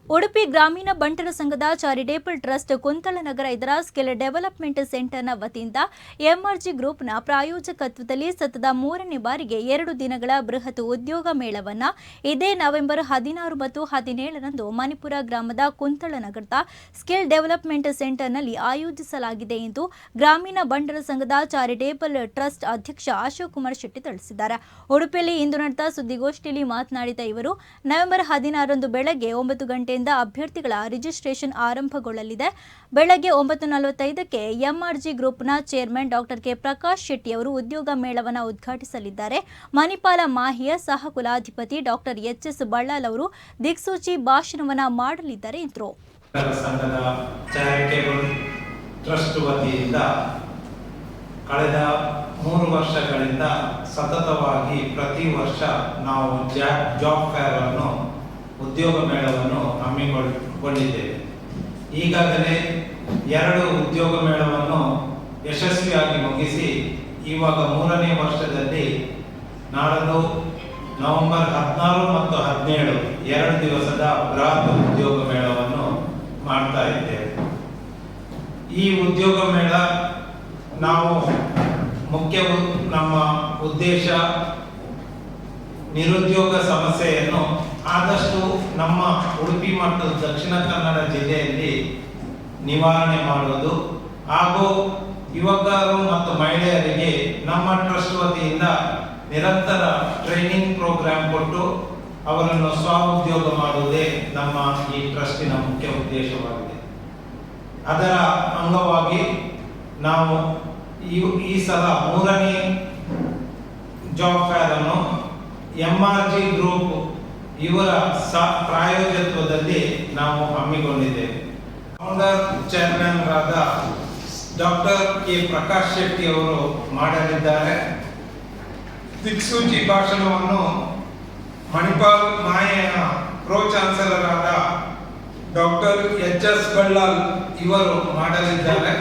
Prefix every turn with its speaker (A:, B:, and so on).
A: ಉಡುಪಿ ಗ್ರಾಮೀಣ ಬಂಟರ ಸಂಘದ ಚಾರಿಟೇಬಲ್ ಟ್ರಸ್ಟ್ ಕುಂತಳನಗರ ಇದರ ಸ್ಕಿಲ್ ಡೆವಲಪ್ಮೆಂಟ್ ಸೆಂಟರ್ನ ವತಿಯಿಂದ ಎಂಆರ್ಜಿ ಗ್ರೂಪ್ನ ಪ್ರಾಯೋಜಕತ್ವದಲ್ಲಿ ಸತತ 3ನೇ ಬಾರಿಗೆ 2 ದಿನಗಳ ಬೃಹತ್ ಉದ್ಯೋಗ ಮೇಳವನ್ನು ಇದೇ ನವೆಂಬರ್ 16 ಮತ್ತು 17ರಂದು ಮಣಿಪುರ ಗ್ರಾಮದ ಕುಂತಳನಗರದ ಸ್ಕಿಲ್ ಡೆವಲಪ್ಮೆಂಟ್ ಸೆಂಟರ್ನಲ್ಲಿ ಆಯೋಜಿಸಲಾಗಿದೆ ಎಂದು ಗ್ರಾಮೀಣ ಬಂಟರ ಸಂಘದ ಚಾರಿಟೇಬಲ್ ಟ್ರಸ್ಟ್ ಅಧ್ಯಕ್ಷ ಅಶೋಕ್ ಕುಮಾರ್ ಶೆಟ್ಟಿ ತಿಳಿಸಿದ್ದಾರೆ. ಉಡುಪಿಯಲ್ಲಿ ಇಂದು ನಡೆದ ಸುದ್ದಿಗೋಷ್ಠಿಯಲ್ಲಿ ಮಾತನಾಡಿದ ಇವರು, ನವೆಂಬರ್ 16ರಂದು ಬೆಳಗ್ಗೆ 9 ಗಂಟೆಯಿಂದ ಅಭ್ಯರ್ಥಿಗಳ ರಿಜಿಸ್ಟ್ರೇಷನ್ ಆರಂಭಗೊಳ್ಳಲಿದೆ. ಬೆಳಗ್ಗೆ 9:45ಕ್ಕೆ ಎಂಆರ್ಜಿ ಗ್ರೂಪ್ನ chairman doctor K Prakash Shetty ಅವರು ಉದ್ಯೋಗ ಮೇಳವನ್ನು ಉದ್ಘಾಟಿಸಲಿದ್ದಾರೆ. ಮಣಿಪಾಲ ಮಾಹಿಯ ಸಹ ಕುಲಾಧಿಪತಿ ಡಾಕ್ಟರ್ ಎಚ್.ಎಸ್. ಬಳ್ಳಾಲ್ ಅವರು ದಿಕ್ಸೂಚಿ ಭಾಷಣವನ್ನು ಮಾಡಲಿದ್ದಾರೆ ಎಂದರು.
B: ಸಂಘದ ಚಾರಿಟೇಬಲ್ ಟ್ರಸ್ಟ್ ವತಿಯಿಂದ ಕಳೆದ 3 ವರ್ಷಗಳಿಂದ ಸತತವಾಗಿ ಪ್ರತಿ ವರ್ಷ ನಾವು ಜಾಬ್ ಫೇರ್ ಅನ್ನು ಉದ್ಯೋಗ ಮೇಳವನ್ನು ಹಮ್ಮಿಕೊಂಡಿದ್ದೇವೆ. ಈಗಾಗಲೇ 2 ಉದ್ಯೋಗ ಮೇಳವನ್ನು ಯಶಸ್ವಿಯಾಗಿ ಮುಗಿಸಿ ಇವಾಗ 3ನೇ ವರ್ಷದಲ್ಲಿ ನಾಳೆದು ನವೆಂಬರ್ 16 ಮತ್ತು 17 2 ದಿವಸದ ಬೃಹತ್ ಉದ್ಯೋಗ ಮೇಳವನ್ನು ಮಾಡ್ತಾ ಇದ್ದೇವೆ. ಈ ಉದ್ಯೋಗ ಮೇಳ ನಾವು ನಮ್ಮ ಉದ್ದೇಶ ನಿರುದ್ಯೋಗ ಸಮಸ್ಯೆಯನ್ನು ಆದಷ್ಟು ನಮ್ಮ ಉಡುಪಿ ಮತ್ತು ದಕ್ಷಿಣ ಕನ್ನಡ ಜಿಲ್ಲೆಯಲ್ಲಿ ನಿವಾರಣೆ ಮಾಡುವುದು ಹಾಗೂ ಯುವಕರು ಮತ್ತು ಮಹಿಳೆಯರಿಗೆ ನಮ್ಮ ಟ್ರಸ್ಟ್ ವತಿಯಿಂದ ನಿರಂತರ ಟ್ರೈನಿಂಗ್ ಪ್ರೋಗ್ರಾಂ ಕೊಟ್ಟು ಅವರನ್ನು ಸ್ವಉದ್ಯೋಗ ಮಾಡುವುದೇ ನಮ್ಮ ಈ ಟ್ರಸ್ಟಿನ ಮುಖ್ಯ ಉದ್ದೇಶವಾಗಿದೆ. ಅದರ ಅಂಗವಾಗಿ ನಾವು ಈ ಸಲ 3ನೇ ಜಾಬ್ ಫೇರ್ ಅನ್ನು ಎಂಆರ್ಜಿ ಗ್ರೂಪ್ ಇವರ ಪ್ರಾಯೋಜಕತ್ವದಲ್ಲಿ ನಾವು ಹಮ್ಮಿಕೊಂಡಿದ್ದೇವೆ. ಫೌಂಡರ್ ಚೇರ್ಮನ್ ಆದ ಡಾಕ್ಟರ್ ಕೆ ಪ್ರಕಾಶ್ ಶೆಟ್ಟಿ ಅವರು ಮಾಡಲಿದ್ದಾರೆ. ದಿಕ್ಸೂಚಿ ಭಾಷಣವನ್ನು ಮಣಿಪಾಲ ಮಾಯೆಯ ಪ್ರೋ ಚಾನ್ಸಲರ್ ಆದ ಡಾಕ್ಟರ್ ಎಚ್.ಎಸ್. ಬಳ್ಳಾಲ್ ಇವರು ಮಾಡಲಿದ್ದಾರೆ.